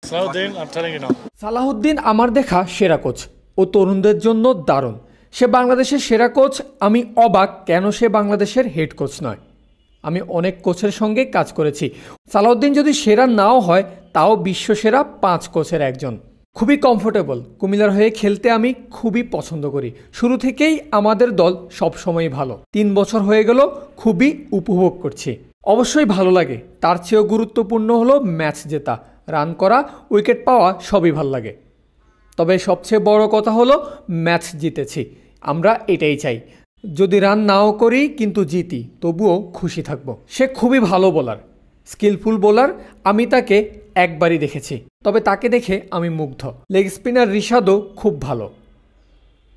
Salahuddin, I'm telling you now. Salahuddin আমার দেখা সেরা কোচ। ও তরুণদের জন্য দারুণ। সে বাংলাদেশের সেরা কোচ। আমি অবাক কেন সে বাংলাদেশের হেড কোচ নয়। আমি অনেক কোচের সঙ্গে কাজ করেছি। সালাহুদ্দিন যদি সেরা নাও হয় তাও বিশ্বসেরা 5 কোচের একজন। খুবই কমফোর্টেবল। কুমিল্লার হয়ে খেলতে আমি খুবই পছন্দ করি। শুরু থেকেই আমাদের দল সবসময় ভালো। 3 বছর হয়ে গেল, খুবই উপভোগ করছি। অবশ্যই ভালো লাগে। তার চেয়েও গুরুত্বপূর্ণ হলো ম্যাচ জেতা, রান করা, উইকেট পাওয়া সবই ভালো লাগে। তবে সবচেয়ে বড় কথা হলো ম্যাচ জিতেছি। আমরা এটাই চাই। যদি রান নাও করি কিন্তু জিতি, তবুও খুশি থাকব। সে খুবই ভালো বোলার, স্কিলফুল বোলার। আমি তাকে একবারই দেখেছি, তবে তাকে দেখে আমি মুগ্ধ। লেগ স্পিনার রিশাদও খুব ভালো।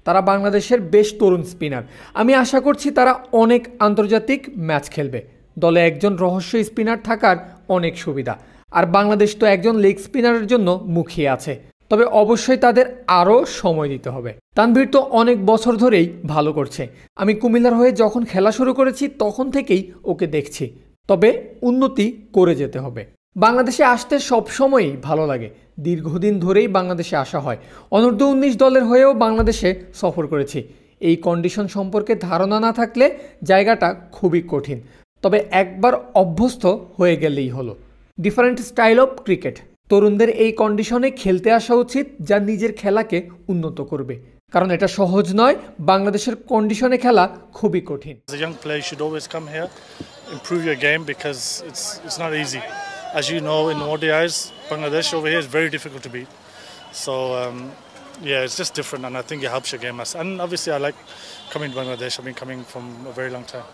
তারা বাংলাদেশের বেশ তরুণ স্পিনার। আমি আশা করছি তারা অনেক আন্তর্জাতিক ম্যাচ খেলবে। দলে একজন রহস্য স্পিনার থাকার অনেক সুবিধা। আর বাংলাদেশ তো একজন লেগ স্পিনারের জন্য মুখিয়ে আছে। তবে অবশ্যই তাদের আরও সময় দিতে হবে। তানভীর তো অনেক বছর ধরেই ভালো করছে। আমি কুমিল্লার হয়ে যখন খেলা শুরু করেছি তখন থেকেই ওকে দেখছি। তবে উন্নতি করে যেতে হবে। বাংলাদেশে আসতে সবসময়ই ভালো লাগে। দীর্ঘদিন ধরেই বাংলাদেশে আসা হয়। অনূর্ধ্ব-19 দলের হয়েও বাংলাদেশে সফর করেছি। এই কন্ডিশন সম্পর্কে ধারণা না থাকলে জায়গাটা খুবই কঠিন। তবে একবার অভ্যস্ত হয়ে গেলেই হলো। Different style of cricket. তরুণদের এই কন্ডিশনে খেলতে আসা উচিত, যা নিজের খেলাকে উন্নত করবে। কারণ এটা সহজ নয়। বাংলাদেশের কন্ডিশনে খেলা খুবই কঠিন। As a young player, you should always come here, improve your game because it's not easy. As you know, in ODIs, Bangladesh over here is very difficult to beat. So yeah, it's just different, and I think it helps your game. And obviously, I like coming to Bangladesh. I've been coming from a very long time.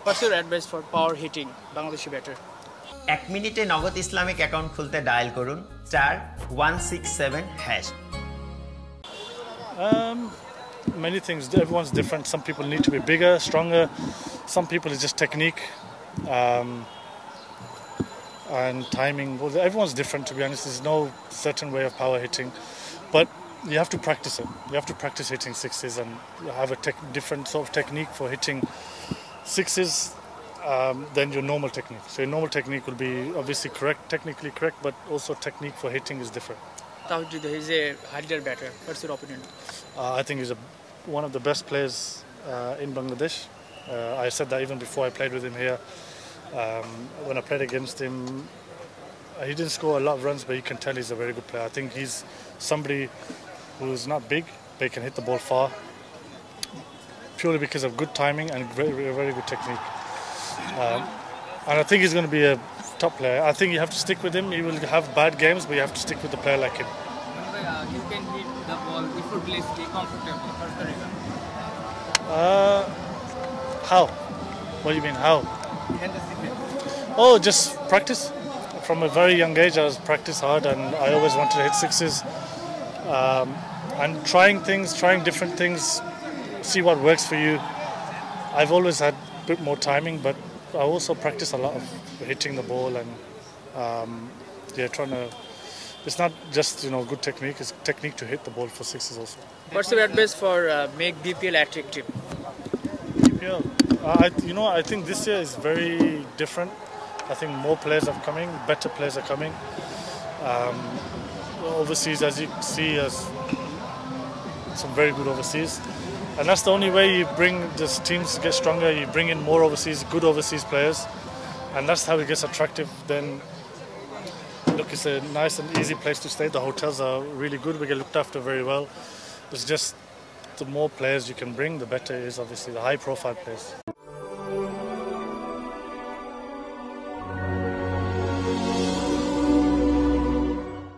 What's your advice for power hitting Bangladeshi batter? 1 মিনিটে নগদ Islamic account খুলতে dial করুন *167#. Many things. Everyone's different. Some people need to be bigger, stronger. Some people it's just technique and timing. Well, everyone's different, to be honest. There's no certain way of power hitting, but you have to practice it. You have to practice hitting sixes and have a different sort of technique for hitting sixes than your normal technique. So your normal technique will be obviously correct, technically correct, but also technique for hitting is different. Tawhid is a harder batter. What's your opinion? I think he's one of the best players in Bangladesh. I said that even before I played with him here. When I played against him, he didn't score a lot of runs, but you can tell he's a very good player. I think he's somebody who's not big, but he can hit the ball far, purely because of good timing and very, very good technique. And I think he's going to be a top player. I think you have to stick with him. He will have bad games, but you have to stick with a player like him. You can hit the ball effortlessly, comfortably. What's the reason? How? What do you mean, how? And the secret? Oh, just practice. From a very young age, I was practice hard, and I always wanted to hit sixes. And trying different things, see what works for you. I've always had a bit more timing, but I also practice a lot of hitting the ball and trying to. It's not just good technique; it's technique to hit the ball for sixes also. What's your advice for make BPL attractive? BPL, I think this year is very different. I think more players are coming, better players are coming. Overseas, as you see, as some very good overseas. And that's the only way you bring these teams to get stronger. You bring in more good overseas players, and that's how it gets attractive. Then, look, it's a nice and easy place to stay. The hotels are really good. We get looked after very well. It's just the more players you can bring, the better it is. Obviously, the high-profile players.